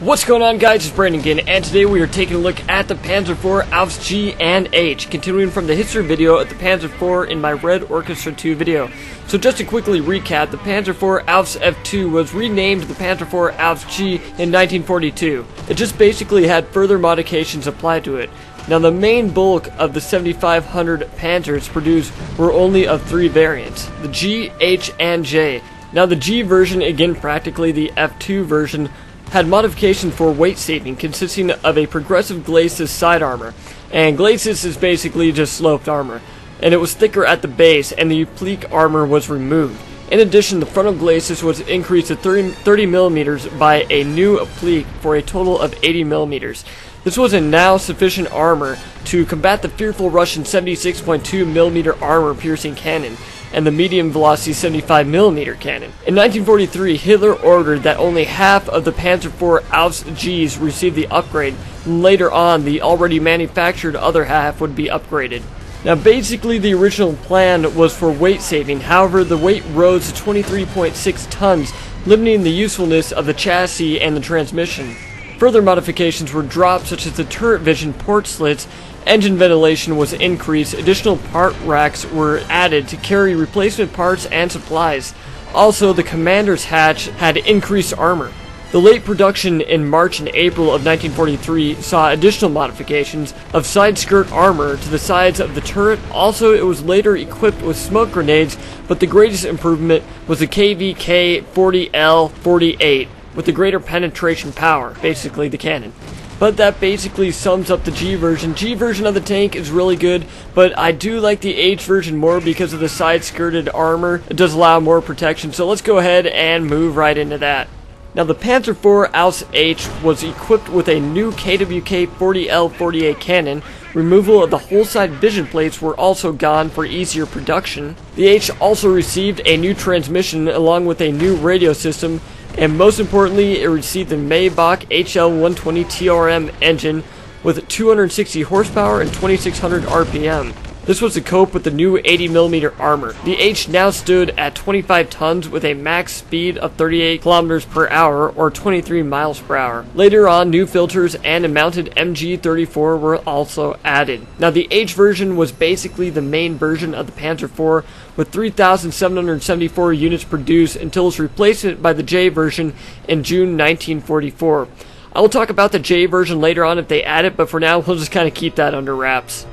What's going on, guys? It's Brandon again, and today we are taking a look at the Panzer IV Ausf G and H, continuing from the history video of the Panzer IV in my Red Orchestra 2 video. So just to quickly recap, the Panzer IV Ausf F2 was renamed the Panzer IV Ausf G in 1942. It just basically had further modifications applied to it. Now, the main bulk of the 7,500 Panzers produced were only of three variants, the G, H, and J. Now, the G version, again practically the F2 version, had modification for weight saving, consisting of a progressive glacis side armor, and glacis is basically just sloped armor, and it was thicker at the base, and the applique armor was removed. In addition, the frontal glacis was increased to 30 millimeters by a new applique for a total of 80 millimeters. This was a now sufficient armor to combat the fearful Russian 76.2 millimeter armor piercing cannon and the medium velocity 75mm cannon. In 1943, Hitler ordered that only half of the Panzer IV Ausf Gs receive the upgrade, and later on the already manufactured other half would be upgraded. Now, basically the original plan was for weight saving, however the weight rose to 23.6 tons, limiting the usefulness of the chassis and the transmission. Further modifications were dropped, such as the turret vision port slits, engine ventilation was increased, additional part racks were added to carry replacement parts and supplies. Also, the commander's hatch had increased armor. The late production in March and April of 1943 saw additional modifications of side skirt armor to the sides of the turret. Also, it was later equipped with smoke grenades, but the greatest improvement was the KVK-40L-48 with the greater penetration power, basically the cannon. But that basically sums up the G version. G version of the tank is really good, but I do like the H version more because of the side-skirted armor. It does allow more protection, so let's go ahead and move right into that. Now, the Panzer IV Ausf H was equipped with a new KWK-40L-48 cannon. Removal of the whole side vision plates were also gone for easier production. The H also received a new transmission along with a new radio system, and most importantly, it received the Maybach HL120 TRM engine with 260 horsepower and 2600 RPM. This was to cope with the new 80mm armor. The H now stood at 25 tons with a max speed of 38 kilometers per hour or 23 miles per hour. Later on, new filters and a mounted MG34 were also added. Now, the H version was basically the main version of the Panzer IV, with 3,774 units produced until its replacement by the J version in June 1944. I will talk about the J version later on if they add it, but for now we'll just kind of keep that under wraps.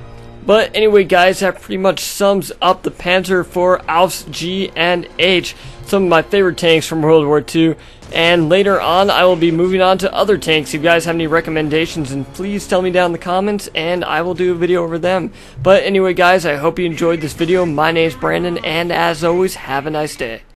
But anyway, guys, that pretty much sums up the Panzer IV Ausf G and H, some of my favorite tanks from World War II. And later on, I will be moving on to other tanks. If you guys have any recommendations, and please tell me down in the comments, and I will do a video over them. But anyway, guys, I hope you enjoyed this video. My name's Brandon, and as always, have a nice day.